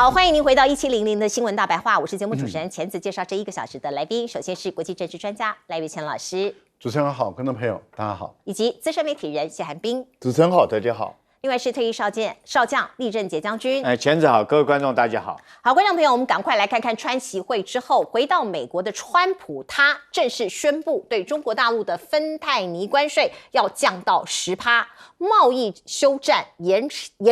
好，欢迎您回到1700的新闻大白话，我是节目主持人钱子，介绍这1个小时的来宾。首先是国际政治专家赖岳谦老师，主持人好，观众朋友大家好，以及资深媒体人谢寒冰，主持人好，大家好。另外是退役少将厉正杰将军。钱子好，各位观众大家好。好，观众朋友，我们赶快来看看川习会之后回到美国的川普，他正式宣布对中国大陆的芬太尼关税要降到10%，贸易休战延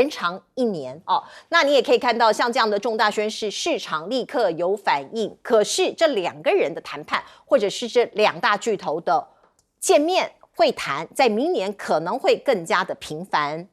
长1年哦。那你也可以看到，像这样的重大宣示，市场立刻有反应。可是这2个人的谈判，或者是这2大巨头的见面会谈，在明年可能会更加的频繁。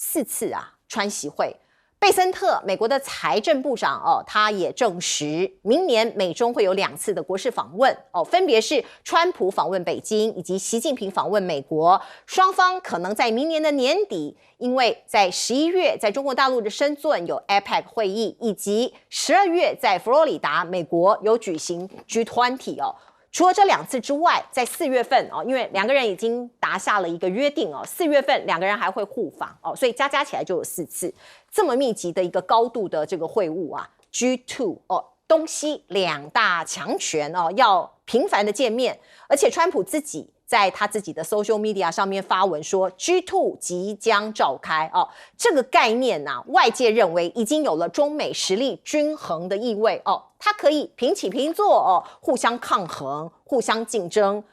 4次啊，川习会，贝森特美国的财政部长哦，他也证实，明年美中会有2次的国事访问哦，分别是川普访问北京，以及习近平访问美国。双方可能在明年的年底，因为在11月在中国大陆的深圳有 APEC 会议，以及12月在佛罗里达美国有举行 G20 哦。除了这2次之外，在4月份哦，因为2个人已经达下了一个约定哦，4月份2个人还会互访哦，所以加起来就有4次，这么密集的一个高度的这个会晤啊 ，G2 哦，东西2大强权哦，要频繁的见面，而且川普自己在他自己的 social media 上面发文说 G2 即将召开哦，这个概念啊，外界认为已经有了中美实力均衡的意味哦，它可以平起平坐哦，互相抗衡，互相竞争，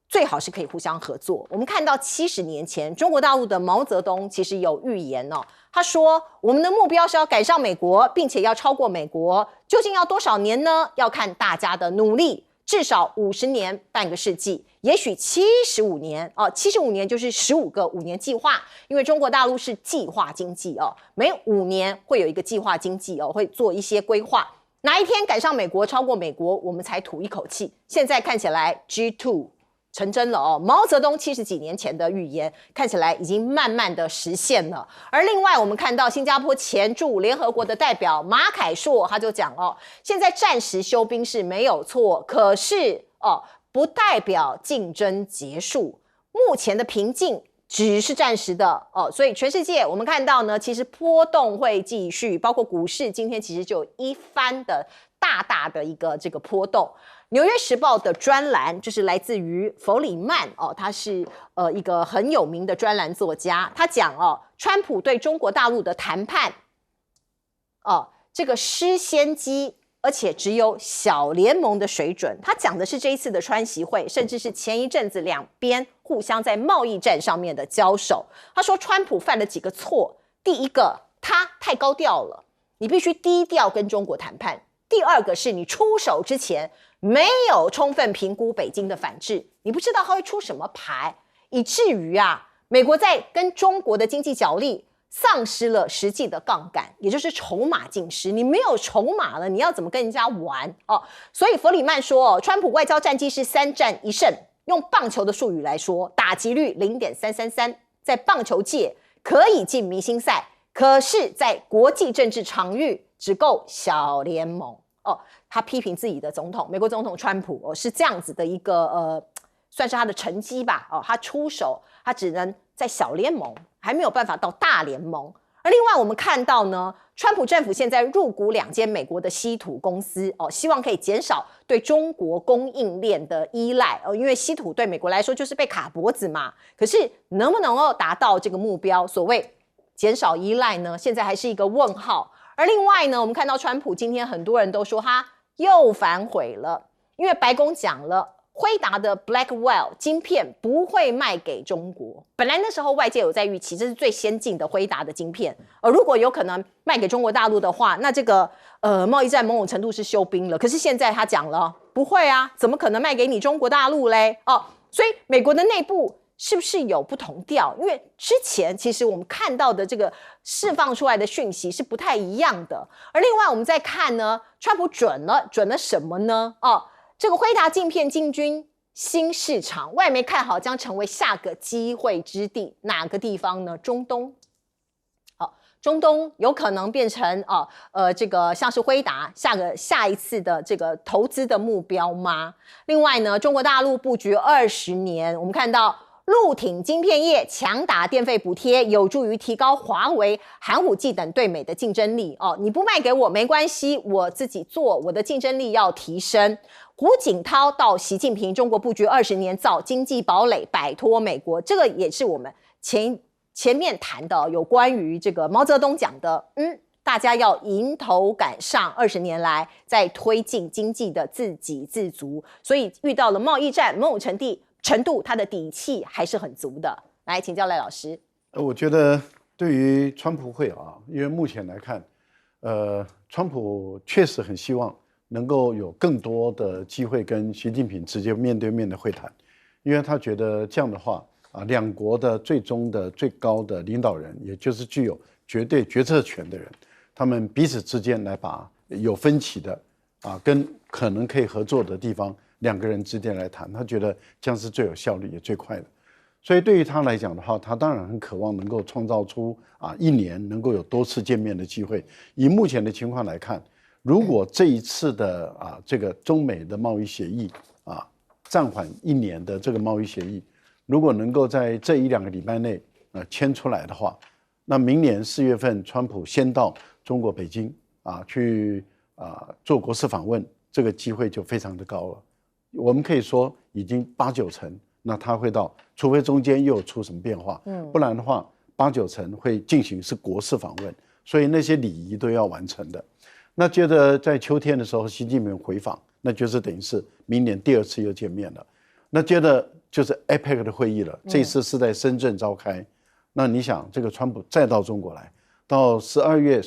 最好是可以互相合作。我们看到70年前中国大陆的毛泽东其实有预言哦，他说我们的目标是要赶上美国，并且要超过美国，究竟要多少年呢？要看大家的努力。至少50年，半个世纪，也许75年哦，75年就是15个5年计划，因为中国大陆是计划经济哦，每5年会有一个计划经济哦，会做一些规划。哪一天赶上美国，超过美国，我们才吐一口气。现在看起来 G2 成真了哦，毛泽东70几年前的预言看起来已经慢慢的实现了。而另外我们看到新加坡前驻联合国的代表马凯硕他就讲哦，现在暂时休兵是没有错，可是哦不代表竞争结束，目前的平静只是暂时的哦，所以全世界我们看到呢，其实波动会继续，包括股市今天其实就有一番的大的一个这个波动。纽约时报的专栏就是来自于弗里曼哦，他是一个很有名的专栏作家，他讲哦，川普对中国大陆的谈判哦，这个失先机，而且只有小联盟的水准。他讲的是这一次的川习会，甚至是前一阵子2边互相在贸易战上面的交手。他说川普犯了几个错，第一个，他太高调了，你必须低调跟中国谈判。第二个是你出手之前没有充分评估北京的反制，你不知道他会出什么牌，以至于啊，美国在跟中国的经济角力丧失了实际的杠杆，也就是筹码尽失。你没有筹码了，你要怎么跟人家玩哦？所以弗里曼说哦，川普外交战绩是3战1胜，用棒球的术语来说，打击率0.333，在棒球界可以进明星赛，可是在国际政治场域只够小联盟哦。他批评自己的总统，美国总统川普哦，是这样子的一个算是他的成绩吧哦，他出手他只能在小联盟，还没有办法到大联盟。而另外我们看到呢，川普政府现在入股2间美国的稀土公司哦，希望可以减少对中国供应链的依赖哦，因为稀土对美国来说就是被卡脖子嘛。可是能不能够达到这个目标，所谓减少依赖呢？现在还是一个问号。而另外呢，我们看到川普今天很多人都说他又反悔了，因为白宫讲了，辉达的 Blackwell 晶片不会卖给中国。本来那时候外界有在预期，这是最先进的辉达的晶片，如果有可能卖给中国大陆的话，那这个贸易战某种程度是休兵了。可是现在他讲了，不会啊，怎么可能卖给你中国大陆嘞？哦，所以美国的内部是不是有不同调？因为之前其实我们看到的这个释放出来的讯息是不太一样的。而另外我们再看呢，川普准了什么呢？哦，这个辉达镜片进军新市场，外媒看好将成为下个机会之地。哪个地方呢？中东。中东有可能变成这个像是辉达下一次的这个投资的目标吗？另外呢，中国大陆布局20年，我们看到陆挺晶片业强打电费补贴，有助于提高华为、寒武纪等对美的竞争力。你不卖给我没关系，我自己做，我的竞争力要提升。胡锦涛到习近平，中国布局20年造经济堡垒，摆脱美国，这个也是我们前面谈的有关于这个毛泽东讲的，大家要迎头赶上，20年来在推进经济的自给自足，所以遇到了贸易战，某种程度他的底气还是很足的。来请教赖老师。我觉得对于川普会因为目前来看，川普确实很希望能够有更多的机会跟习近平直接面对面的会谈，因为他觉得这样的话两国的最终的最高的领导人，也就是具有绝对决策权的人，他们彼此之间来把有分歧的跟可能可以合作的地方，两个人之间来谈，他觉得这样是最有效率也最快的。所以对于他来讲的话，他当然很渴望能够创造出1年能够有多次见面的机会。以目前的情况来看，如果这一次的这个中美的贸易协议暂缓1年的这个贸易协议，如果能够在这1-2个礼拜内签出来的话，那明年4月份川普先到中国北京去做国事访问，这个机会就非常的高了。我们可以说已经8-9成，那他会到，除非中间又有出什么变化，不然的话8-9成会进行是国事访问，所以那些礼仪都要完成的。那接着在秋天的时候，习近平回访，那就是等于是明年第2次又见面了。那接着就是 APEC 的会议了，这次是在深圳召开。那你想，这个川普再到中国来，到11月的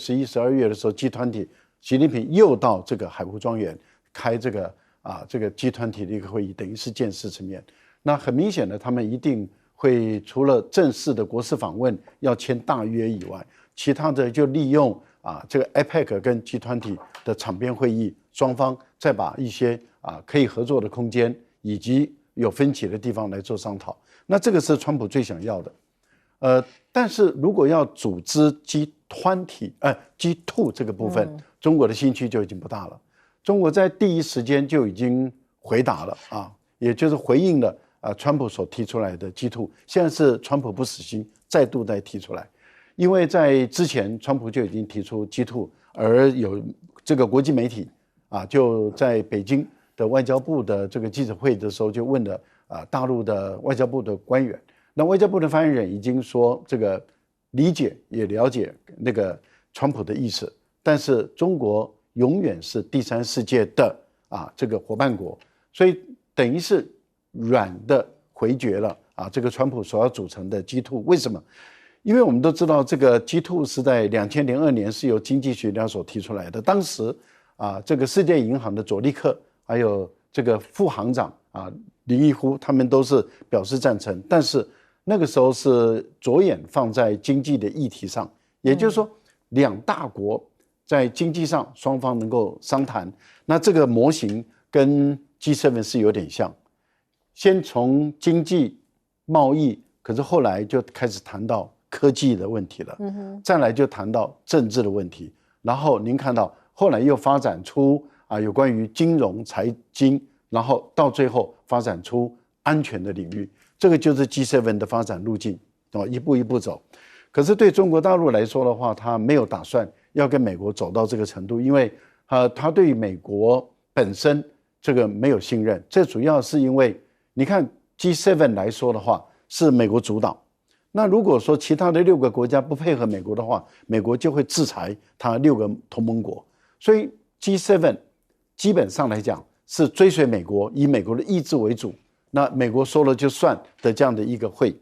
时候，G20，习近平又到这个海湖庄园开这个G20的一个会议，等于是见4次面。那很明显的，他们一定会除了正式的国事访问要签大约以外，其他的就利用这个 APEC 跟 G20的场边会议，双方再把一些可以合作的空间以及有分歧的地方来做商讨。那这个是川普最想要的。但是如果要组织 G2 这个部分，中国的兴趣就已经不大了。中国在第一时间就已经回答了也就是回应了川普所提出来的 G2， 现在是川普不死心，再度再提出来。因为在之前川普就已经提出 G2， 而有这个国际媒体就在北京的外交部的这个记者会的时候就问了大陆的外交部的官员，那外交部的发言人已经说这个理解也了解那个川普的意思，但是中国永远是第三世界的这个伙伴国，所以等于是软的回绝了这个川普所要组成的 G2。 为什么？因为我们都知道这个 G2 是在2002年是由经济学家所提出来的，当时这个世界银行的佐利克还有这个副行长林毅夫他们都是表示赞成，但是那个时候是着眼放在经济的议题上，也就是说两大国在经济上双方能够商谈，那这个模型跟 G7 是有点像，先从经济贸易，可是后来就开始谈到科技的问题了，再来就谈到政治的问题，然后您看到后来又发展出有关于金融财经，然后到最后发展出安全的领域，这个就是 G7 的发展路径，一步一步走。可是对中国大陆来说的话，他没有打算要跟美国走到这个程度，因为他对美国本身这个没有信任，这主要是因为你看 G7 来说的话是美国主导，那如果说其他的6个国家不配合美国的话，美国就会制裁他6个同盟国，所以 G7 基本上来讲是追随美国，以美国的意志为主，那美国说了就算的这样的一个会。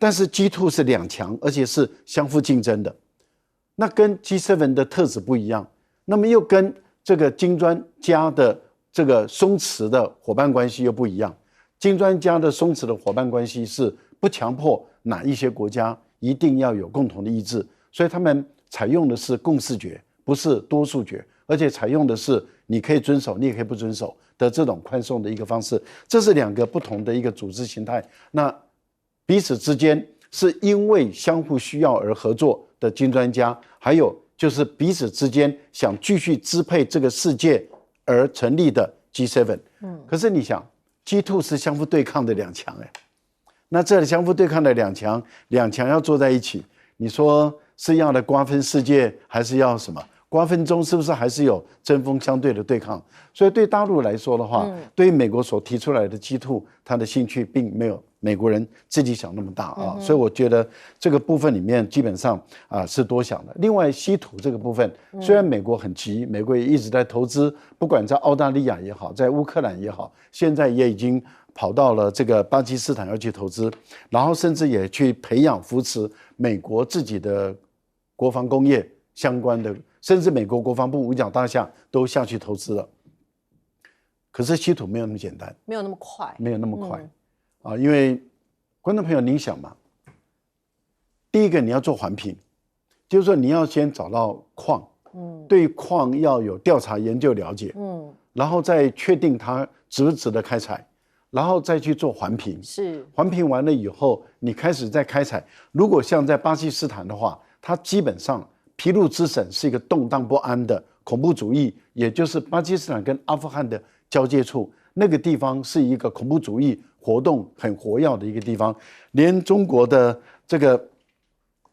但是 G2 是2强，而且是相互竞争的，那跟 G7 的特质不一样，那么又跟这个金砖加的这个松弛的伙伴关系又不一样。金砖加的松弛的伙伴关系是不强迫哪一些国家一定要有共同的意志，所以他们采用的是共识决，不是多数决，而且采用的是你可以遵守，你也可以不遵守的这种宽松的一个方式。这是2个不同的一个组织形态，那彼此之间是因为相互需要而合作的金砖加，还有就是彼此之间想继续支配这个世界而成立的 G7。可是你想 G2 是相互对抗的2强那这里相互对抗的两强要坐在一起，你说是要来瓜分世界，还是要什么？瓜分中是不是还是有针锋相对的对抗？所以对大陆来说的话，对于美国所提出来的G2，它的兴趣并没有美国人自己想那么大啊。所以我觉得这个部分里面基本上是多想的。另外稀土这个部分，虽然美国很急，美国也一直在投资，不管在澳大利亚也好，在乌克兰也好，现在也已经跑到了这个巴基斯坦要去投资，然后甚至也去培养扶持美国自己的国防工业相关的。甚至美国国防部五角大厦都下去投资了，可是稀土没有那么简单，没有那么快，没有那么快因为观众朋友，您想嘛，第一个你要做环评，就是说你要先找到矿，对矿要有调查研究了解，然后再确定它值不值得开采，然后再去做环评，是环评完了以后，你开始再开采。如果像在巴基斯坦的话，它基本上披露之省是一个动荡不安的恐怖主义，也就是巴基斯坦跟阿富汗的交界处，那个地方是一个恐怖主义活动很活跃的一个地方，连中国的这个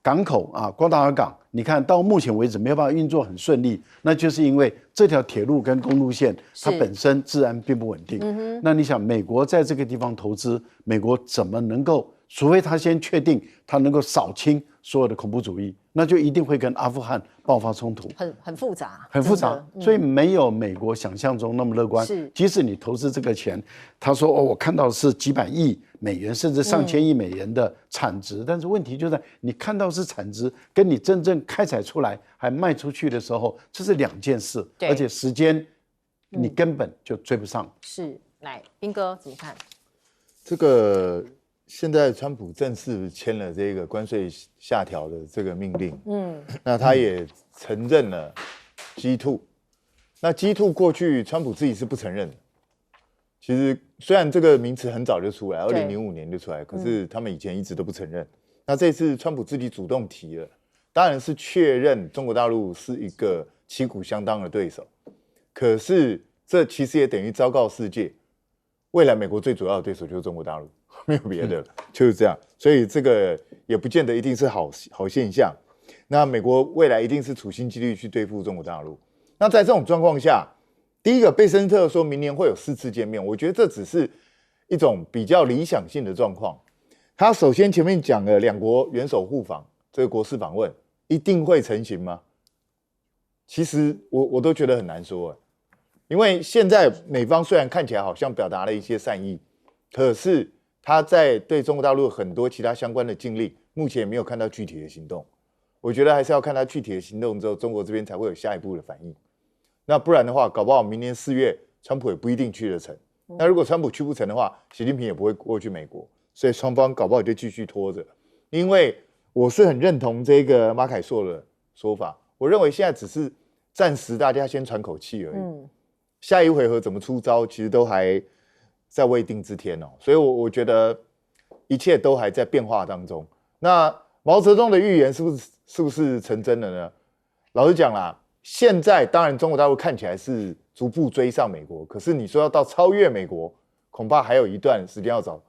港口瓜达尔港，你看到目前为止没有办法运作很顺利，那就是因为这条铁路跟公路线它本身治安并不稳定。那你想，美国在这个地方投资，美国怎么能够？除非他先确定他能够扫清所有的恐怖主义，那就一定会跟阿富汗爆发冲突，很复杂，很复杂，所以没有美国想象中那么乐观。即使你投资这个钱，他说我看到是几百亿美元，甚至上千亿美元的产值，但是问题就在你看到是产值，跟你真正开采出来还卖出去的时候，这是两件事，而且时间你根本就追不上。是，来，彬哥怎么看？这个。现在川普正式签了这个关税下调的这个命令，那他也承认了 G2， 那 G2 过去川普自己是不承认的。其实虽然这个名词很早就出来，2005年就出来，可是他们以前一直都不承认。那这次川普自己主动提了，当然是确认中国大陆是一个旗鼓相当的对手，可是这其实也等于昭告世界，未来美国最主要的对手就是中国大陆。没有别的了，就是这样，所以这个也不见得一定是好现象。那美国未来一定是处心积虑去对付中国大陆。那在这种状况下，第一个，贝森特说明年会有4次见面，我觉得这只是一种比较理想性的状况。他首先前面讲了2国元首互访，这个国事访问一定会成行吗？其实我都觉得很难说，因为现在美方虽然看起来好像表达了一些善意，可是他在对中国大陆很多其他相关的禁令，目前也没有看到具体的行动。我觉得还是要看他具体的行动之后，中国这边才会有下一步的反应。那不然的话，搞不好明年4月，川普也不一定去得成。那如果川普去不成的话，习近平也不会过去美国，所以双方搞不好就继续拖着。因为我是很认同这个马凯硕的说法，我认为现在只是暂时大家先喘口气而已。下一回合怎么出招，其实都还在未定之天哦，所以我觉得一切都还在变化当中。那毛泽东的预言是不是成真了呢？老实讲啦，现在当然中国大陆看起来是逐步追上美国，可是你说要到超越美国，恐怕还有一段时间要走。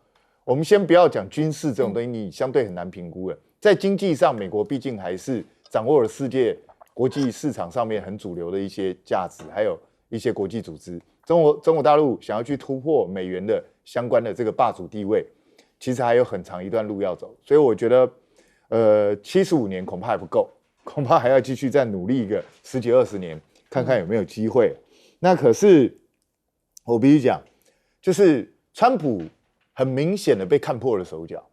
我们先不要讲军事这种东西，你相对很难评估了。在经济上，美国毕竟还是掌握了世界国际市场上面很主流的一些价值，还有一些国际组织。中国大陆想要去突破美元的相关的这个霸主地位，其实还有很长一段路要走。所以我觉得，75年恐怕还不够，恐怕还要继续再努力一个10几20年，看看有没有机会。那可是我必须讲，就是川普很明显的被看破了手脚，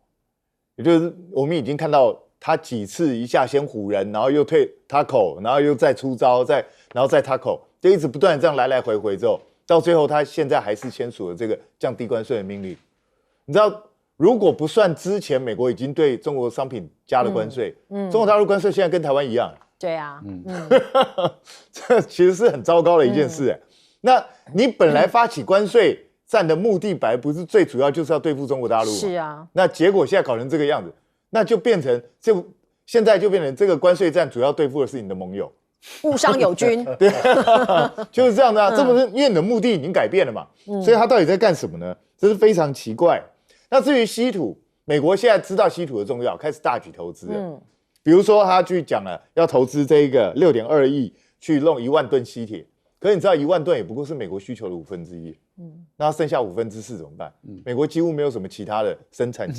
也就是我们已经看到他几次一下先唬人，然后又退他口，然后又再出招，然后再他口，就一直不断的这样来来回回之后。到最后，他现在还是签署了这个降低关税的命令。你知道，如果不算之前美国已经对中国商品加了关税，中国大陆关税现在跟台湾一样。对啊，这其实是很糟糕的一件事。那你本来发起关税战的目的，本来不是最主要就是要对付中国大陆吗？是啊。那结果现在搞成这个样子，那就变成现在就变成这个关税战主要对付的是你的盟友。误伤友军，对，就是这样的啊。这不是因为你的目的已经改变了嘛？所以他到底在干什么呢？这是非常奇怪。那至于稀土，美国现在知道稀土的重要，开始大举投资了。比如说他去讲了要投资这个6.2亿去弄1万吨稀铁，可是你知道1万吨也不过是美国需求的1/5。那剩下4/5怎么办？美国几乎没有什么其他的生产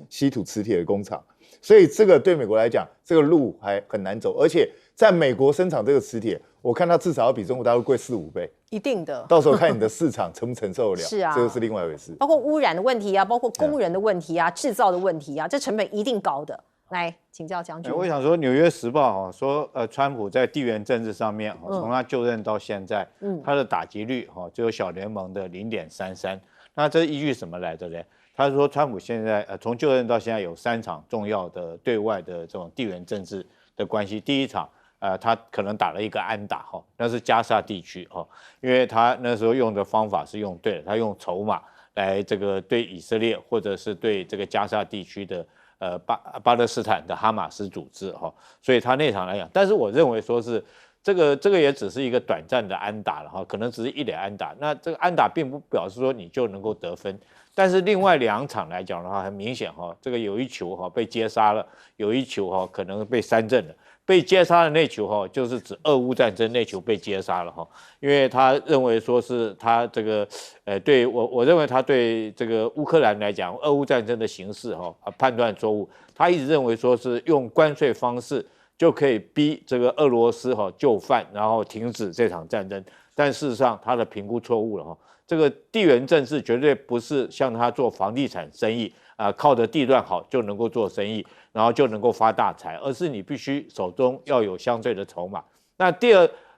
稀土磁铁的工厂，所以这个对美国来讲，这个路还很难走。而且在美国生产这个磁铁，我看它至少要比中国大陆贵4-5倍。一定的，到时候看你的市场承不承受得了，是啊，这个是另外一回事。包括污染的问题啊，包括工人的问题啊，制造的问题啊，这成本一定高的。来请教将军。我想说，《纽约时报》说，川普在地缘政治上面，从他就任到现在，他的打击率只有小联盟的0.33。那这依据什么来的呢？他说，川普现在从就任到现在有3场重要的对外的这种地缘政治的关系。第一场，他可能打了一个安打那是加沙地区因为他那时候用的方法是用对了，他用筹码来这个对以色列或者是对这个加沙地区的巴勒斯坦的哈马斯组织所以他那场来讲，但是我认为说是这个也只是一个短暂的安打了可能只是一垒安打，那这个安打并不表示说你就能够得分，但是另外2场来讲的话，很明显这个有一球被接杀了，有一球可能被三振了。被接杀的那球就是指俄乌战争那球被接杀了因为他认为说是他这个对我认为他对这个乌克兰来讲，俄乌战争的形势判断错误，他一直认为说是用关税方式就可以逼这个俄罗斯就范，然后停止这场战争，但事实上他的评估错误了这个地缘政治绝对不是像他做房地产生意靠着地段好就能够做生意，然后就能够发大财，而是你必须手中要有相对的筹码。那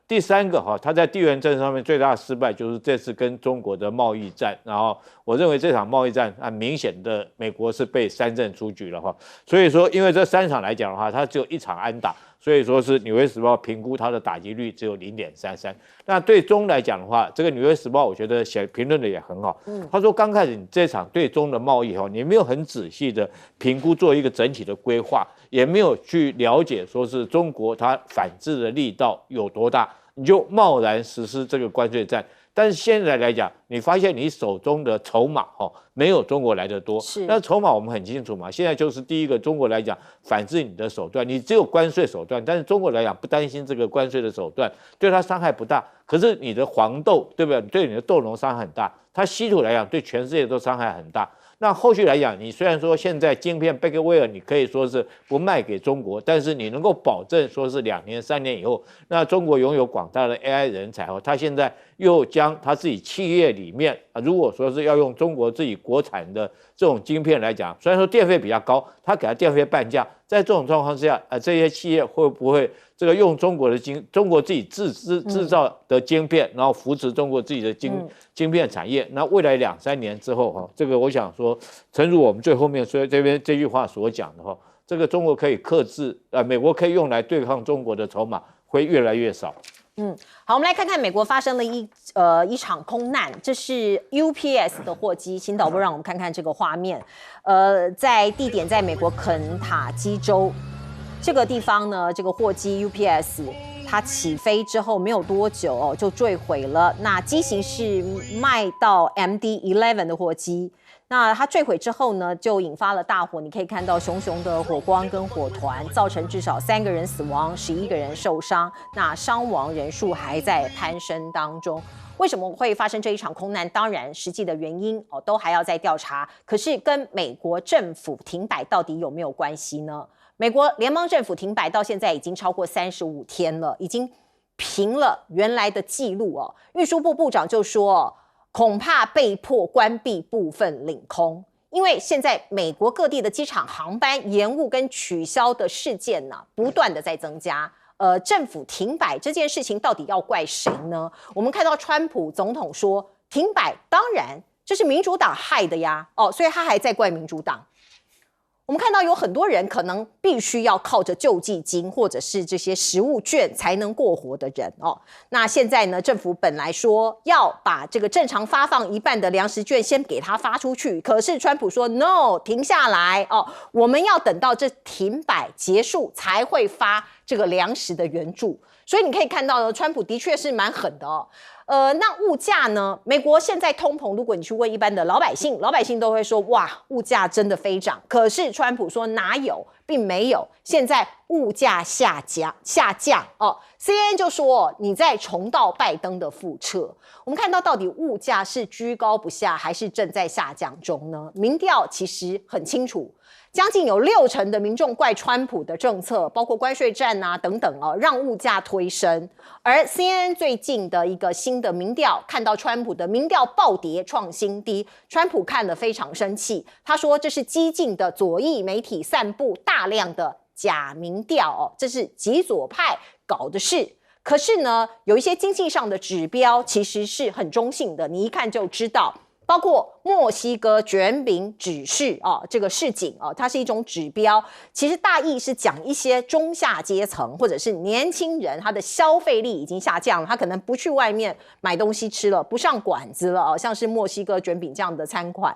第三个他在地缘政治上面最大的失败就是这次跟中国的贸易战，然后我认为这场贸易战明显的美国是被三振出局了所以说因为这3场来讲的话，他只有1场安打，所以说是《纽约时报》评估他的打击率只有0.33。那对中来讲的话，这个《纽约时报》我觉得写评论的也很好。他说刚开始你这场对中的贸易你没有很仔细的评估，做一个整体的规划，也没有去了解说是中国它反制的力道有多大，你就贸然实施这个关税战。但是现在来讲，你发现你手中的筹码没有中国来得多。是，那筹码我们很清楚嘛，现在就是第一个，中国来讲反制你的手段，你只有关税手段，但是中国来讲不担心这个关税的手段，对它伤害不大。可是你的黄豆，对不对？对你的豆农伤害很大，它稀土来讲对全世界都伤害很大。那后续来讲，你虽然说现在晶片贝克威尔你可以说是不卖给中国，但是你能够保证说是2年3年以后，那中国拥有广大的 AI 人才他现在又将他自己企业里面如果说是要用中国自己国产的这种晶片来讲，虽然说电费比较高，他给他电费半价，在这种状况之下这些企业会不会这个用中国自己制造的晶片，然后扶持中国自己的晶片产业？那未来2、3年之后这个我想说，诚如我们最后面说这边这句话所讲的这个中国可以克制美国可以用来对抗中国的筹码会越来越少。好，我们来看看美国发生了一场空难，这是 UPS 的货机，请导播让我们看看这个画面。在地点在美国肯塔基州这个地方呢，这个货机 UPS 它起飞之后没有多久就坠毁了。那机型是卖到 MD-11 的货机。那它坠毁之后呢，就引发了大火。你可以看到熊熊的火光跟火团，造成至少3个人死亡，11个人受伤。那伤亡人数还在攀升当中。为什么会发生这一场空难？当然，实际的原因都还要再调查。可是跟美国政府停摆到底有没有关系呢？美国联邦政府停摆到现在已经超过35天了，已经平了原来的记录运输部部长就说恐怕被迫关闭部分领空，因为现在美国各地的机场航班延误跟取消的事件呢，不断的在增加。政府停摆这件事情到底要怪谁呢？我们看到川普总统说停摆，当然这是民主党害的呀，所以他还在怪民主党。我们看到有很多人可能必须要靠着救济金或者是这些食物券才能过活的人那现在呢，政府本来说要把这个正常发放1半的粮食券先给他发出去，可是川普说 no， 停下来我们要等到这停摆结束才会发这个粮食的援助。所以你可以看到呢，川普的确是蛮狠的那物价呢？美国现在通膨，如果你去问一般的老百姓，老百姓都会说，哇，物价真的飞涨。可是川普说哪有，并没有。现在物价下降哦。CNN 就说你在重蹈拜登的覆辙。我们看到底物价是居高不下，还是正在下降中呢？民调其实很清楚。将近有60%的民众怪川普的政策，包括关税战啊等等哦，让物价推升。而 CNN 最近的一个新的民调，看到川普的民调暴跌创新低，川普看了非常生气，他说这是激进的左翼媒体散布大量的假民调哦，这是极左派搞的事。可是呢，有一些经济上的指标其实是很中性的，你一看就知道。包括墨西哥卷饼指示啊，这个市井啊，它是一种指标。其实大意是讲一些中下阶层或者是年轻人，他的消费力已经下降了，他可能不去外面买东西吃了，不上馆子了啊，像是墨西哥卷饼这样的餐馆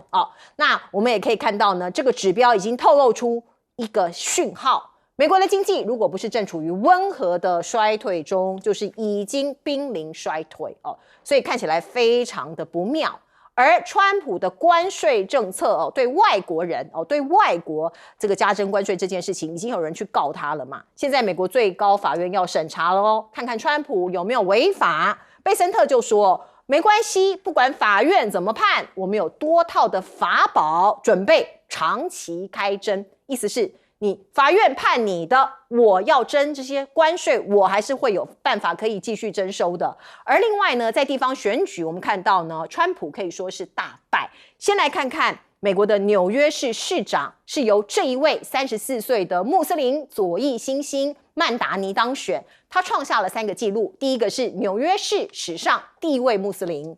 啊。那我们也可以看到呢，这个指标已经透露出一个讯号。美国的经济如果不是正处于温和的衰退中，就是已经濒临衰退哦，所以看起来非常的不妙。而川普的关税政策哦，对外国人哦，对外国这个加征关税这件事情，已经有人去告他了嘛？现在美国最高法院要审查了哦，看看川普有没有违法。贝森特就说没关系，不管法院怎么判，我们有多套的法宝准备长期开征，意思是。你法院判你的，我要征这些关税，我还是会有办法可以继续征收的。而另外呢，在地方选举，我们看到呢，川普可以说是大败。先来看看美国的纽约市市长是由这一位34岁的穆斯林左翼新星曼达尼当选，他创下了3个纪录：第一个是纽约市史上第1位穆斯林，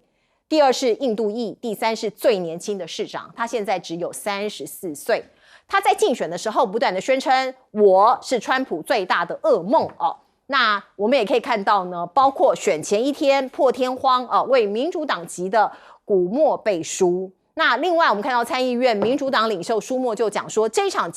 第2是印度裔，第3是最年轻的市长，他现在只有34岁。他在竞选的时候不断的宣称我是川普最大的噩梦哦。那我们也可以看到呢，包括选前一天破天荒为民主党籍的古默背书。那另外我们看到参议院民主党领袖舒默就讲说，这一场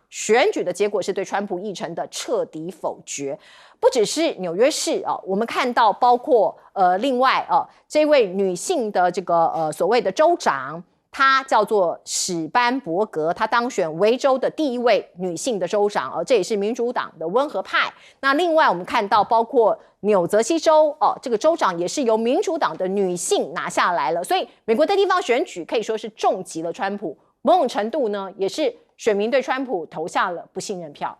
选举的结果是对川普议程的彻底否决。不只是纽约市我们看到包括另外这位女性的这个所谓的州长。她叫做史班伯格，她当选维州的第1位女性的州长，这也是民主党的温和派。那另外我们看到，包括纽泽西州这个州长也是由民主党的女性拿下来了。所以美国的地方选举可以说是重击了川普，某种程度呢，也是选民对川普投下了不信任票。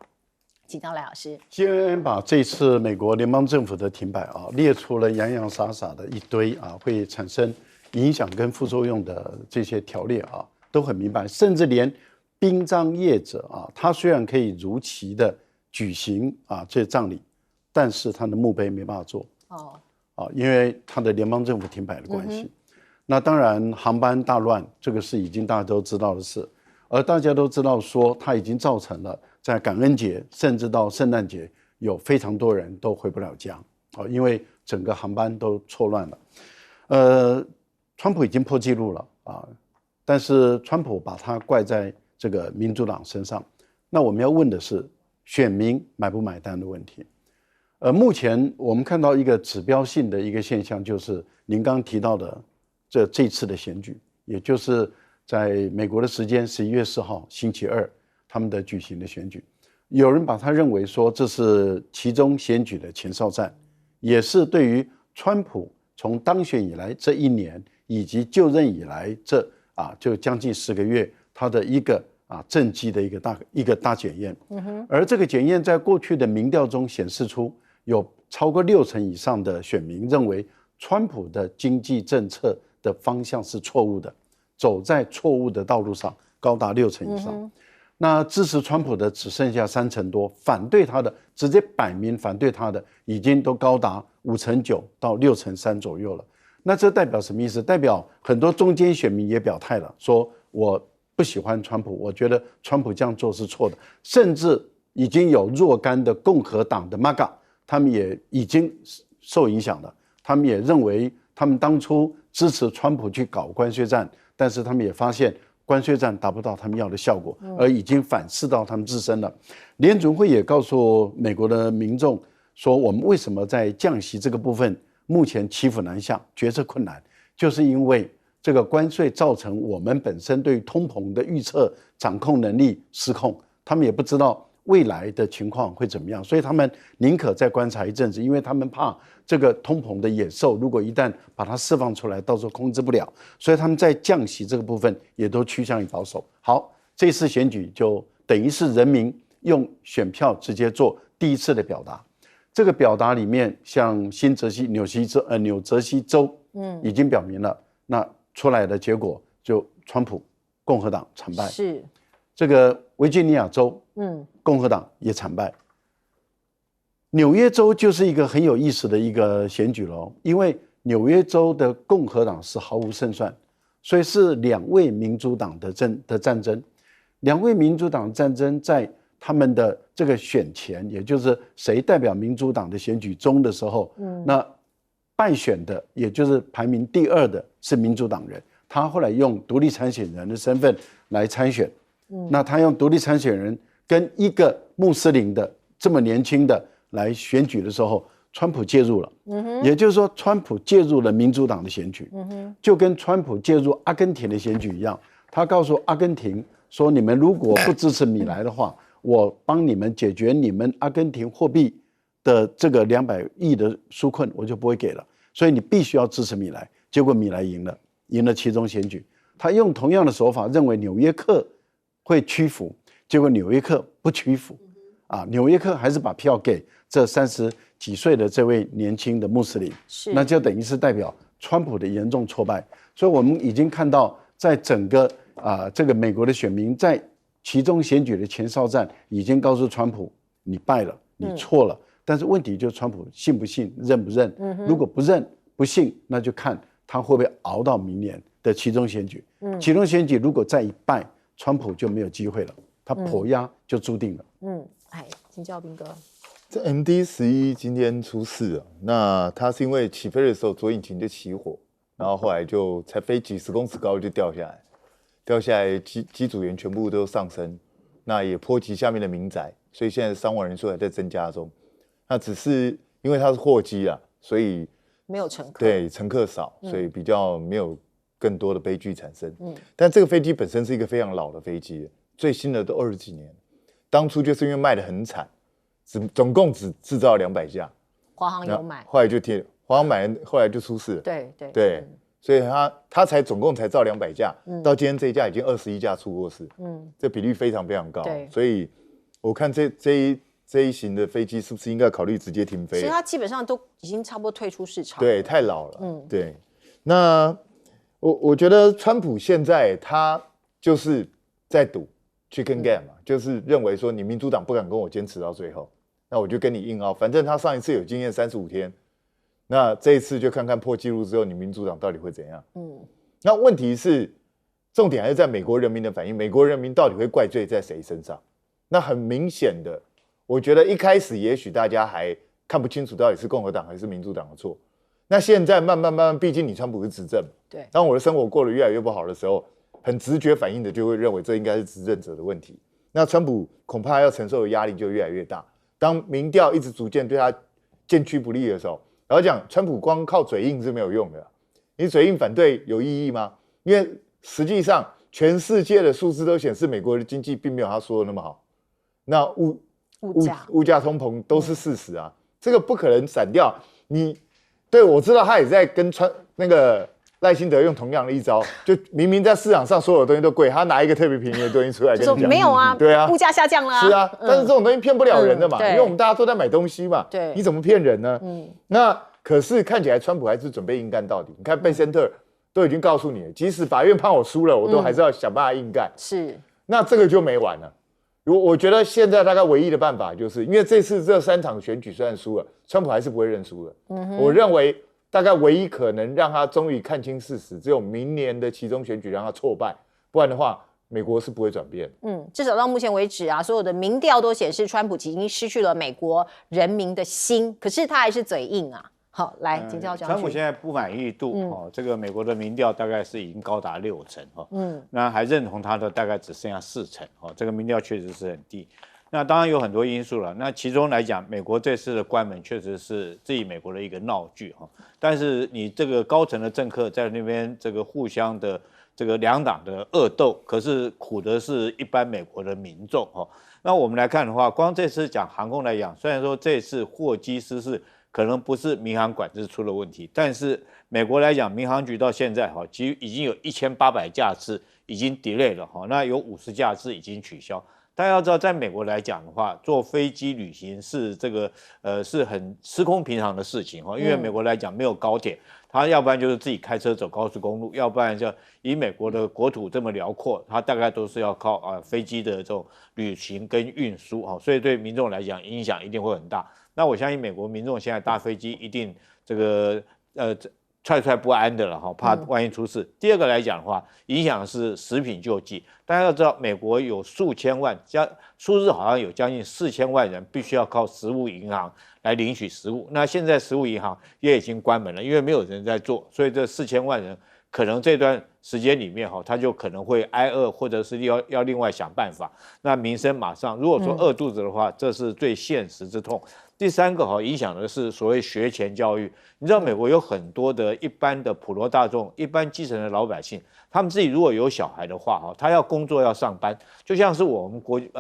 请教赖老师。CNN 把这次美国联邦政府的停摆列出了洋洋洒洒的一堆会产生影响跟副作用的这些条例都很明白，甚至连殡葬业者他虽然可以如期的举行这些葬礼，但是他的墓碑没办法做因为他的联邦政府停摆的关系。那当然航班大乱，这个是已经大家都知道的事，而大家都知道说它已经造成了在感恩节甚至到圣诞节有非常多人都回不了家因为整个航班都错乱了。川普已经破纪录了但是川普把它怪在这个民主党身上。那我们要问的是，选民买不买单的问题。目前我们看到一个指标性的一个现象，就是您刚提到的这次的选举，也就是在美国的时间11月4号星期二他们的举行的选举，有人把它认为说这是其中选举的前哨战，也是对于川普从当选以来这1年以及就任以来就将近10个月他的一个政绩的一个大检验。而这个检验在过去的民调中显示出，有超过60%以上的选民认为川普的经济政策的方向是错误的，走在错误的道路上，高达60%以上。那支持川普的只剩下30%多，反对他的直接摆明反对他的已经都高达59%到63%左右了。那这代表什么意思？代表很多中间选民也表态了，说我不喜欢川普，我觉得川普这样做是错的。甚至已经有若干的共和党的 MAGA， 他们也已经受影响了，他们也认为他们当初支持川普去搞关税战，但是他们也发现关税战达不到他们要的效果，而已经反噬到他们自身了。联准会也告诉美国的民众，说我们为什么在降息这个部分目前骑虎难下，决策困难，就是因为这个关税造成我们本身对通膨的预测掌控能力失控，他们也不知道未来的情况会怎么样，所以他们宁可再观察一阵子，因为他们怕这个通膨的野兽如果一旦把它释放出来，到时候控制不了，所以他们在降息这个部分也都趋向于保守。好，这次选举就等于是人民用选票直接做第一次的表达。这个表达里面，像纽泽西州，已经表明了，那出来的结果就川普共和党惨败。是这个维吉尼亚州，共和党也惨败。纽约州就是一个很有意思的一个选举了，因为纽约州的共和党是毫无胜算，所以是两位民主党的战争。两位民主党战争在他们的这个选前，也就是谁代表民主党的选举中的时候，那败选的，也就是排名第2的是民主党人，他后来用独立参选人的身份来参选。那他用独立参选人跟一个穆斯林的这么年轻的来选举的时候，川普介入了。也就是说，川普介入了民主党的选举，就跟川普介入阿根廷的选举一样。他告诉阿根廷说：“你们如果不支持米莱的话，我帮你们解决你们阿根廷货币的这个200亿的纾困，我就不会给了。所以你必须要支持米莱。”结果米莱赢了期中选举。他用同样的手法，认为纽约客会屈服，结果纽约客不屈服，纽约客还是把票给这30几岁的这位年轻的穆斯林，那就等于是代表川普的严重挫败。所以我们已经看到，在整个这个美国的选民在期中选举的前哨战已经告诉川普，你败了，你错了。但是问题就是川普信不信，认不认？如果不认不信，那就看他会不会熬到明年的期中选举。期中选举如果再一败，川普就没有机会了，他跛压就注定了。请教彬哥，这 MD-11今天出事了，那它是因为起飞的时候左引擎就起火，然后后来就才飞几10公尺高就掉下来，机组员全部都上升，那也波及下面的民宅，所以现在伤亡人数还在增加中。那只是因为它是货机啊，所以没有乘客，对，乘客少，所以比较没有更多的悲剧产生。但这个飞机本身是一个非常老的飞机，最新的都20几年，当初就是因为卖得很惨，总共只制造200架，华航有买，后来就华航买，后来就出事了。对，所以他总共才造200架，到今天这一架已经21架出过事，这比率非常非常高。所以我看这一型的飞机是不是应该考虑直接停飞？其实它基本上都已经差不多退出市场。对，太老了。对。那我觉得川普现在他就是在赌 chicken game 嘛，就是认为说你民主党不敢跟我坚持到最后，那我就跟你硬拗，反正他上一次有经验35天。那这一次就看看破纪录之后，你民主党到底会怎样？那问题是，重点还是在美国人民的反应。美国人民到底会怪罪在谁身上？那很明显的，我觉得一开始也许大家还看不清楚到底是共和党还是民主党的错。那现在慢慢，毕竟你川普是执政，对，当我的生活过得越来越不好的时候，很直觉反应的就会认为这应该是执政者的问题。那川普恐怕要承受的压力就越来越大。当民调一直逐渐对他渐趋不利的时候，然后讲川普光靠嘴硬是没有用的，你嘴硬反对有意义吗？因为实际上全世界的数字都显示美国的经济并没有他说的那么好，那物价通膨都是事实啊，这个不可能闪掉。对，我知道他也在跟那个赖清德用同样的一招，就明明在市场上所有的东西都贵，他拿一个特别便宜的东西出来跟你讲，没有啊，对啊，物价下降了，是啊，但是这种东西骗不了人的嘛，因为我们大家都在买东西嘛，对，你怎么骗人呢？那可是看起来川普还是准备硬干到底。你看贝森特都已经告诉你了，即使法院判我输了，我都还是要想办法硬干。是，那这个就没完了。我觉得现在大概唯一的办法，就是因为这次这3场选举虽然输了，川普还是不会认输的。我认为大概唯一可能让他终于看清事实，只有明年的期中选举让他挫败，不然的话，美国是不会转变。至少到目前为止啊，所有的民调都显示川普已经失去了美国人民的心，可是他还是嘴硬啊。好，来，请教将军。川普现在不满意度，这个美国的民调大概是已经高达60%，那还认同他的大概只剩下4%，这个民调确实是很低。那当然有很多因素了。那其中来讲，美国这次的关门确实是自己美国的一个闹剧哈。但是你这个高层的政客在那边这个互相的这个两党的恶斗，可是苦的是一般美国的民众哈。那我们来看的话，光这次讲航空来讲，虽然说这次货机失事可能不是民航管制出了问题，但是美国来讲，民航局到现在哈，其实已经有1800架次已经 delay 了哈，那有50架次已经取消。大家要知道，在美国来讲的话，坐飞机旅行是这个是很司空平常的事情哈，因为美国来讲没有高铁，他要不然就是自己开车走高速公路，要不然就以美国的国土这么辽阔，它大概都是要靠飞机的这种旅行跟运输哈，所以对民众来讲影响一定会很大。那我相信美国民众现在搭飞机一定这个踹踹不安的了哈，怕万一出事。第二个来讲的话，影响的是食品救济。大家要知道，美国有数千万，数字好像有将近4000万人必须要靠食物银行来领取食物。那现在食物银行也已经关门了，因为没有人在做，所以这4000万人可能这段时间里面哈，他就可能会挨饿，或者是要另外想办法。那民生马上，如果说饿肚子的话，这是最现实之痛。第三个哈，影响的是所谓学前教育。你知道美国有很多的一般的普罗大众、一般基层的老百姓，他们自己如果有小孩的话哈，他要工作要上班，就像是我们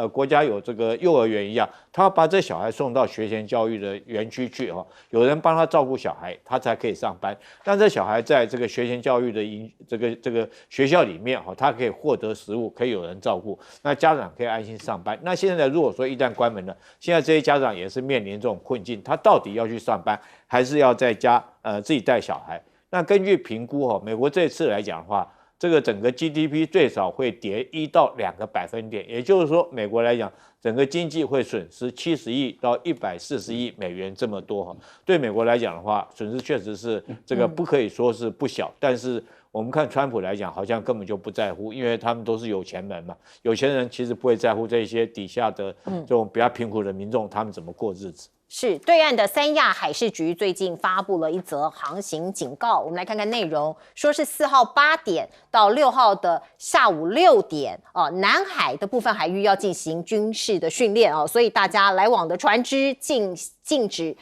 国家有这个幼儿园一样，他要把这小孩送到学前教育的园区去哈，有人帮他照顾小孩，他才可以上班。但这小孩在这个学前教育的这个学校里面哈，他可以获得食物，可以有人照顾，那家长可以安心上班。那现在如果说一旦关门了，现在这些家长也是面临这种困境，他到底要去上班，还是要在家自己带小孩？那根据评估哈，美国这次来讲的话，这个整个 GDP 最少会跌1到2个百分点，也就是说，美国来讲，整个经济会损失70亿到140亿美元这么多哈。对美国来讲的话，损失确实是这个不可以说是不小，但是我们看川普来讲，好像根本就不在乎，因为他们都是有钱人嘛，有钱人其实不会在乎这些底下的这种比较贫苦的民众他们怎么过日子。是对岸的三亚海事局最近发布了一则航行警告，我们来看看内容，说是4号8点到6号的下午6点，南海的部分海域要进行军事的训练所以大家来往的船只禁止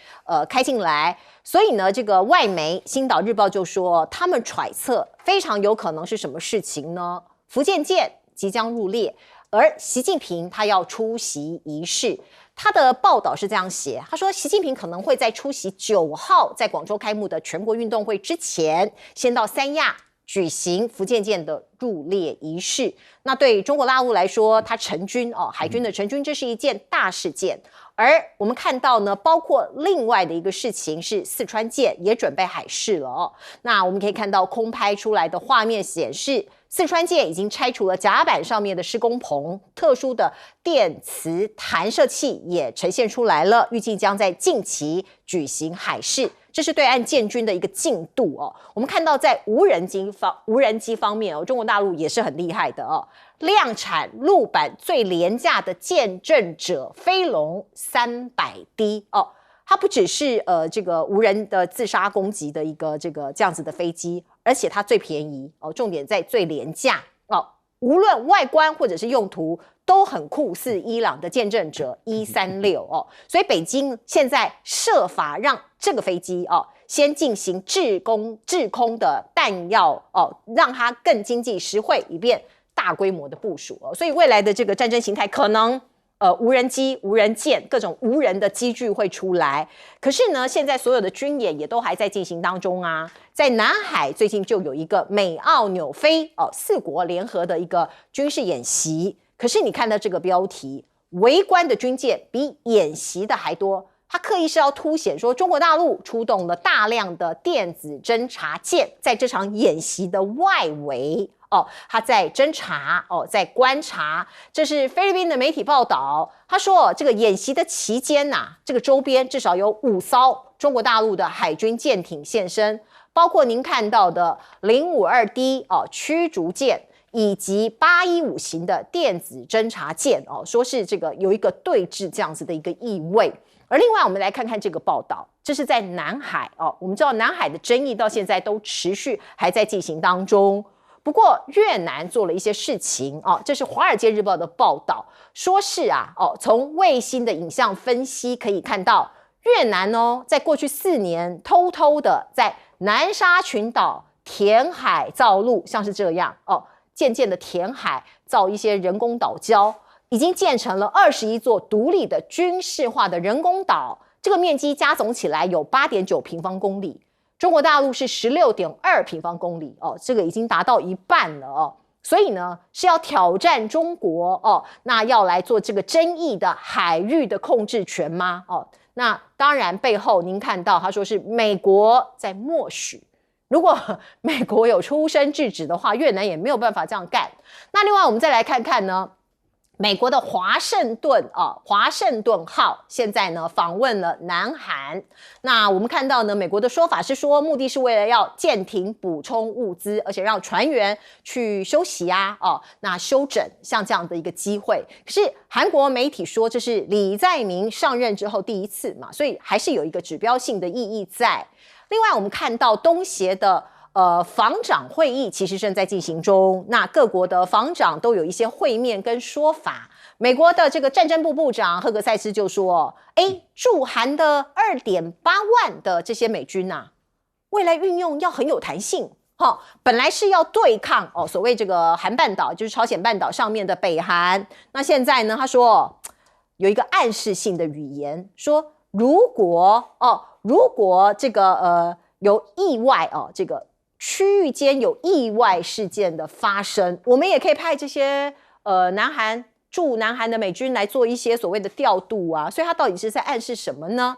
开进来。所以呢，这个外媒《星岛日报》就说，他们揣测非常有可能是什么事情呢？福建舰即将入列，而习近平他要出席仪式。他的报道是这样写，他说习近平可能会在出席9号在广州开幕的全国运动会之前，先到三亚举行福建舰的入列仪式。那对中国大陆来说，它成军海军的成军，这是一件大事件。而我们看到呢，包括另外的一个事情是四川舰也准备海试了那我们可以看到空拍出来的画面显示，四川舰已经拆除了甲板上面的施工棚，特殊的电磁弹射器也呈现出来了，预计将在近期举行海试。这是对岸建军的一个进度我们看到在无人机方面中国大陆也是很厉害的量产陆版最廉价的见证者飞龙300D它不只是这个无人的自杀攻击的一个这样子的飞机，而且它最便宜重点在最廉价无论外观或者是用途都很酷似伊朗的见证者136所以北京现在设法让这个飞机先进行制空的弹药让它更经济实惠，以便大规模的部署所以未来的这个战争形态可能无人机、无人舰、各种无人的机具会出来。可是呢，现在所有的军演也都还在进行当中在南海最近就有一个美澳纽菲4国联合的一个军事演习。可是你看到这个标题，围观的军舰比演习的还多。它刻意是要凸显说，中国大陆出动了大量的电子侦察舰，在这场演习的外围他在侦察在观察。这是菲律宾的媒体报道，他说这个演习的期间这个周边至少有5艘中国大陆的海军舰艇现身，包括您看到的052D 驱逐舰，以及815型的电子侦察舰说是这个有一个对峙这样子的一个意味。而另外我们来看看这个报道，这是在南海我们知道南海的争议到现在都持续还在进行当中。不过越南做了一些事情哦，这是《华尔街日报》的报道，说是从卫星的影像分析可以看到，越南在过去4年偷偷的在南沙群岛填海造陆，像是这样渐渐的填海造一些人工岛礁，已经建成了21座独立的军事化的人工岛，这个面积加总起来有8.9平方公里。中国大陆是16.2平方公里这个已经达到一半了所以呢是要挑战中国那要来做这个争议的海域的控制权吗？那当然背后您看到他说是美国在默许，如果美国有出声制止的话，越南也没有办法这样干。那另外我们再来看看呢，美国的华盛顿号现在呢访问了南韩。那我们看到呢，美国的说法是说，目的是为了要舰艇补充物资，而且让船员去休息那休整像这样的一个机会。可是韩国媒体说，这是李在明上任之后第一次嘛，所以还是有一个指标性的意义在。另外，我们看到东协的防长会议其实正在进行中，那各国的防长都有一些会面跟说法。美国的这个战争部部长赫格塞斯就说，驻韩的2.8万的这些美军未来运用要很有弹性。本来是要对抗所谓这个韩半岛，就是朝鲜半岛上面的北韩。那现在呢，他说有一个暗示性的语言，说如果这个有意外这个区域间有意外事件的发生，我们也可以派这些驻南韩的美军来做一些所谓的调度所以他到底是在暗示什么呢？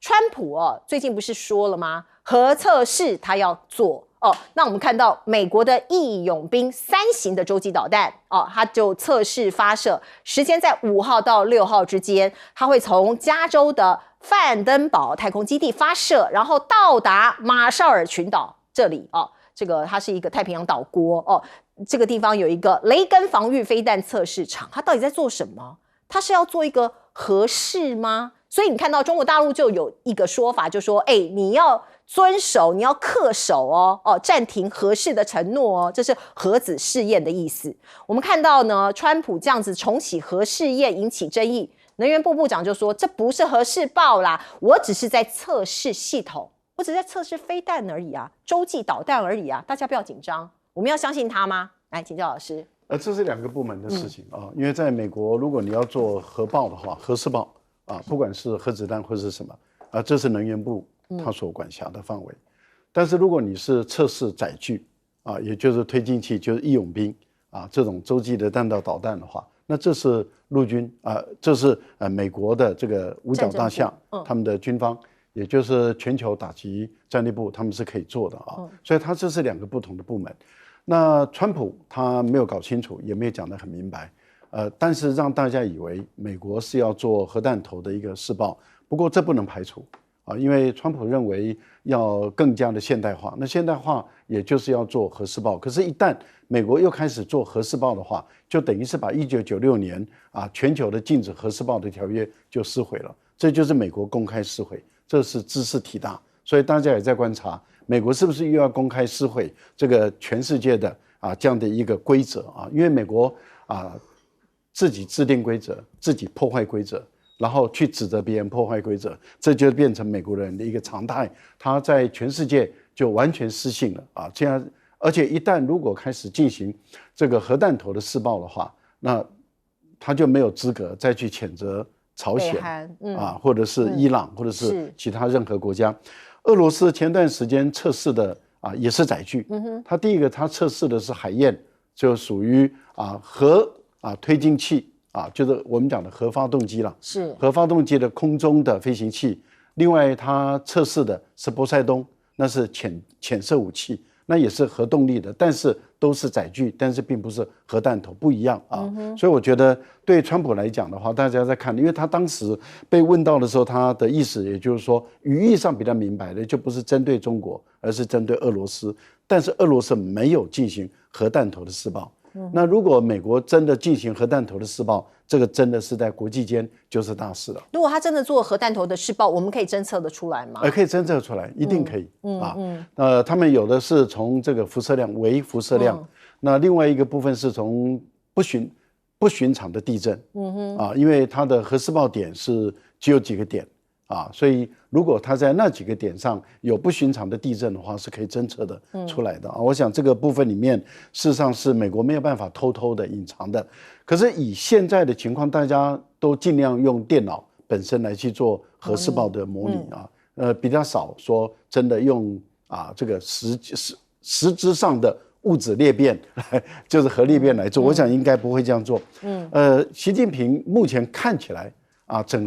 川普最近不是说了吗？核测试他要做那我们看到美国的义勇兵3型的洲际导弹它就测试发射，时间在5号到6号之间，它会从加州的范登堡太空基地发射，然后到达马绍尔群岛这里这个它是一个太平洋岛国这个地方有一个雷根防御飞弹测试场，它到底在做什么？它是要做一个核试吗？所以你看到中国大陆就有一个说法，就说你要遵守，你要恪守暂停核试的承诺这是核子试验的意思。我们看到呢，川普这样子重启核试验引起争议，能源部部长就说这不是核试爆啦，我只是在测试系统，我只是在测试飞弹而已洲际导弹而已大家不要紧张，我们要相信他吗？来请教老师。这是2个部门的事情因为在美国，如果你要做核爆的话，核试爆不管是核子弹或是什么这是能源部他所管辖的范围。但是如果你是测试载具也就是推进器，就是义勇兵这种洲际的弹道导弹的话，那这是陆军这是美国的这个五角大厦他们的军方，也就是全球打击战略部，他们是可以做的所以它这是2个不同的部门。那川普他没有搞清楚，也没有讲得很明白但是让大家以为美国是要做核弹头的一个试爆。不过这不能排除因为川普认为要更加的现代化，那现代化也就是要做核试爆。可是一旦美国又开始做核试爆的话，就等于是把1996年全球的禁止核试爆的条约就撕毁了，这就是美国公开撕毁，这是茲事体大。所以大家也在观察美国是不是又要公开撕毁这个全世界的这样的一个规则因为美国自己制定规则，自己破坏规则，然后去指责别人破坏规则，这就变成美国人的一个常态，他在全世界就完全失信了这样。而且一旦如果开始进行这个核弹头的试爆的话，那他就没有资格再去谴责朝鲜或者是伊朗或者是其他任何国家。俄罗斯前段时间测试的也是载具他第一个他测试的是海燕，就属于核推进器就是我们讲的核发动机了，是核发动机的空中的飞行器。另外他测试的是波塞冬，那是潜射武器，那也是核动力的，但是都是载具，但是并不是核弹头，不一样所以我觉得对川普来讲的话，大家在看，因为他当时被问到的时候，他的意思也就是说语义上比较明白的，就不是针对中国，而是针对俄罗斯。但是俄罗斯没有进行核弹头的试爆那如果美国真的进行核弹头的试爆，这个真的是在国际间就是大事了。如果他真的做核弹头的试爆，我们可以侦测得出来吗？可以侦测出来，一定可以他们有的是从这个辐射量、微辐射量那另外一个部分是从不寻常的地震，因为它的核试爆点只有几个点所以如果它在那几个点上有不寻常的地震的话，是可以侦测的出来的我想这个部分里面，事实上是美国没有办法偷偷的隐藏的。可是以现在的情况，大家都尽量用电脑本身来去做核试爆的模拟比较少说真的用这个实质上的物质裂变就是核裂变来做，我想应该不会这样做。习近平目前看起来整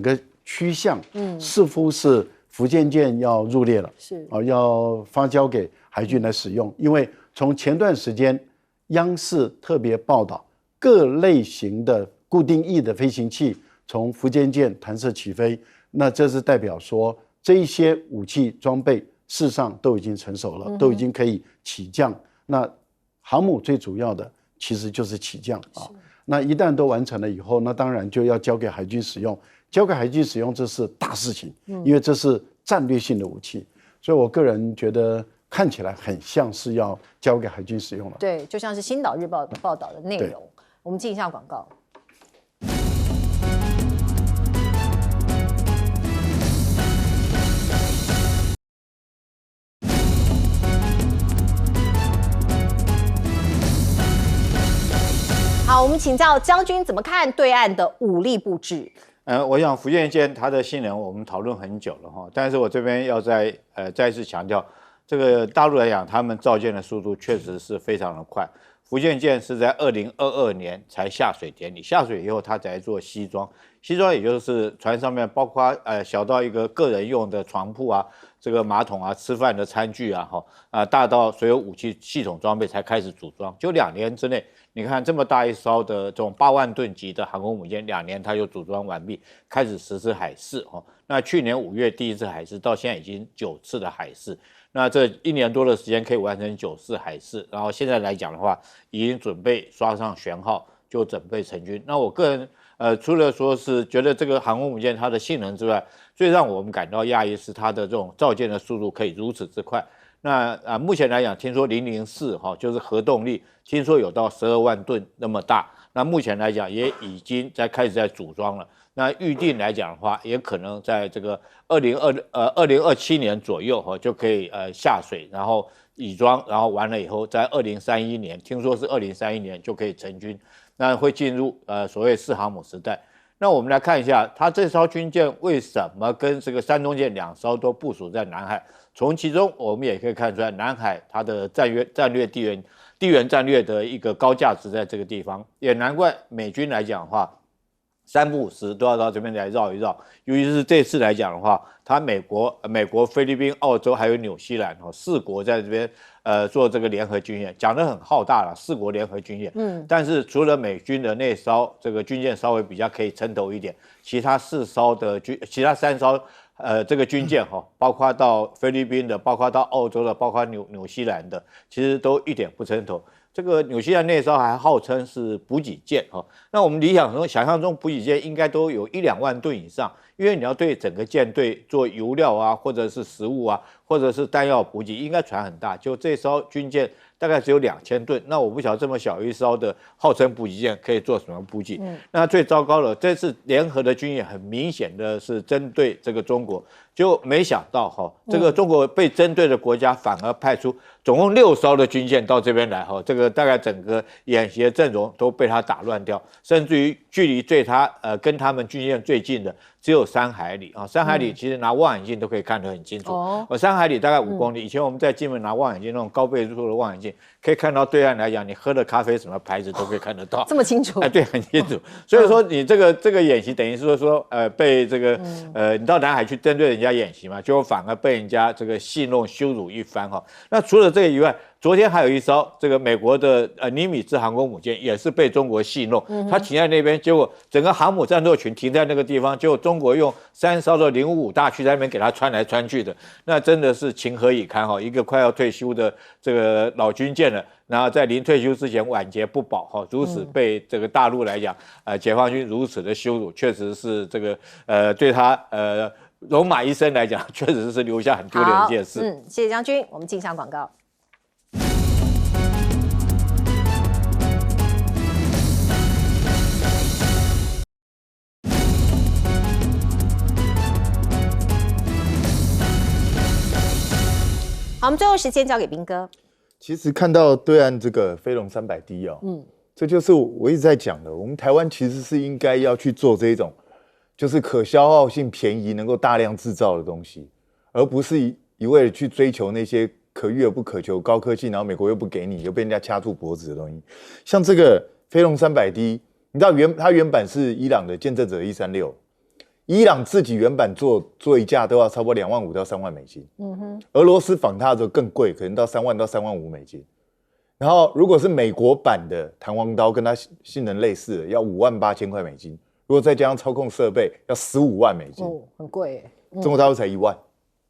个趋向似乎是福建舰要入列了，是要发交给海军来使用。因为从前段时间央视特别报道各类型的固定翼的飞行器从福建舰弹射起飞，那这是代表说这一些武器装备事实上都已经成熟了，都已经可以起降。那航母最主要的其实就是起降那一旦都完成了以后，那当然就要交给海军使用。交给海军使用这是大事情，因为这是战略性的武器，所以我个人觉得看起来很像是要交给海军使用了。对，就像是《星岛日报》报道的内容。我们进一下广告。好，我们请教将军怎么看对岸的武力布置？我想福建舰它的性能我们讨论很久了但是我这边要再一次强调，这个大陆来讲，他们造舰的速度确实是非常的快。福建舰是在2022年才下水典礼，下水以后它才做西装，西装也就是船上面包括小到一个个人用的床铺这个马桶吃饭的餐具大到所有武器系统装备才开始组装，就2年之内。你看这么大一艘的这种8万吨级的航空母舰，2年它就组装完毕，开始实施海试那去年5月第一次海试，到现在已经9次的海试，那这1年多的时间可以完成9次海试，然后现在来讲的话，已经准备刷上舷号，就准备成军。那我个人除了说是觉得这个航空母舰它的性能之外，最让我们感到讶异是它的这种造舰的速度可以如此之快。那目前来讲，听说004就是核动力，听说有到12万吨那么大。那目前来讲，也已经开始组装了。那预定来讲的话，也可能在这个2027年左右就可以下水，然后乙装，然后完了以后，在2031年，听说是2031年就可以成军，那会进入所谓4航母时代。那我们来看一下，它这艘军舰为什么跟这个山东舰2艘都部署在南海？从其中我们也可以看出来，南海它的战略地缘战略的一个高价值在这个地方，也难怪美军来讲的话，3不5时都要到这边来绕一绕。尤其是这次来讲的话，它美国、菲律宾、澳洲还有纽西兰4国在这边做这个联合军演，讲得很浩大了，4国联合军演。但是除了美军的那艘这个军舰稍微比较可以撑头一点，其他3艘这个军舰包括到菲律宾的，包括到澳洲的，包括纽西兰的，其实都一点不撑头。这个纽西兰那艘还号称是补给舰那我们想象中补给舰应该都有1-2万吨以上，因为你要对整个舰队做油料或者是食物或者是弹药补给，应该船很大。就这艘军舰大概只有2000吨，那我不晓得这么小一艘的号称补给舰可以做什么补给。那最糟糕的，这次联合的军演很明显的是针对这个中国，就没想到这个中国被针对的国家反而派出总共6艘的军舰到这边来这个大概整个演习的阵容都被他打乱掉，甚至于距离跟他们军舰最近的只有3海里3海里其实拿望远镜都可以看得很清楚3海里大概5公里。以前我们在金门拿望远镜那种高倍数的望远镜，可以看到对岸来讲，你喝的咖啡什么牌子都可以看得到，这么清楚？对，很清楚。所以说你这个演习等于是说被这个你到南海去针对人家演习嘛，结果反而被人家这个戏弄羞辱一番那除了这个以外，昨天还有一艘这个美国的尼米兹航空母舰也是被中国戏弄，它停在那边，结果整个航母战斗群停在那个地方，结果中国用3艘的055大驱在那边给它穿来穿去的，那真的是情何以堪一个快要退休的这个老军舰了，然后在临退休之前晚节不保如此被这个大陆来讲解放军如此的羞辱，确实是这个对他戎马一生来讲，确实是留下很丢脸的一件事。谢谢将军，我们进一下广告。好，我们最后时间交给彬哥。其实看到对岸这个飞龙300D这就是我一直在讲的，我们台湾其实是应该要去做这一种，就是可消耗性便宜、能够大量制造的东西，而不是一味的去追求那些可遇而不可求、高科技，然后美国又不给你，又被人家掐住脖子的东西。像这个飞龙300D，你知道它原版是伊朗的见证者136，伊朗自己原版做一架都要差不多25000到3万美金，俄罗斯仿它的时候更贵，可能到3万到3万5美金。然后如果是美国版的弹簧刀，跟它性能类似的，要58000块美金。如果再加上操控设备，要15万美金。很贵耶。中国大陆才1万。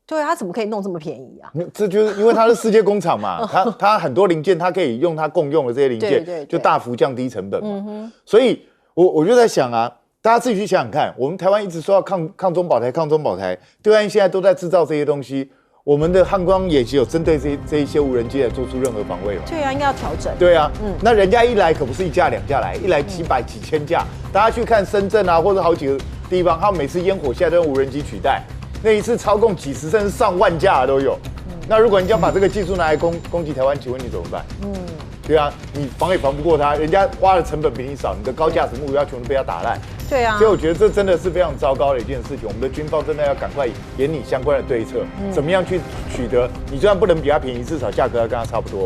对啊，它怎么可以弄这么便宜啊？这就是因为它是世界工厂嘛，它很多零件，它可以用它共用的这些零件，对，就大幅降低成本嘛。所以我就在想啊，大家自己去想想看，我们台湾一直说要抗中保台，抗中保台，对岸现在都在制造这些东西。我们的汉光演习有针对这一些无人机来做出任何防卫吗？对啊，应该要调整。对啊，那人家一来可不是1架2架来，一来几百几千架。大家去看深圳啊，或者好几个地方，他们每次烟火下都用无人机取代，那一次操控几十甚至上万架的都有。那如果你想把这个技术拿来攻击台湾，请问你怎么办？对啊，你防也防不过他，人家花的成本比你少，你的高价值目标全都被他打烂。对啊，所以我觉得这真的是非常糟糕的一件事情。我们的军方真的要赶快研拟相关的对策，怎么样去取得？你就算不能比他便宜，至少价格要跟他差不多。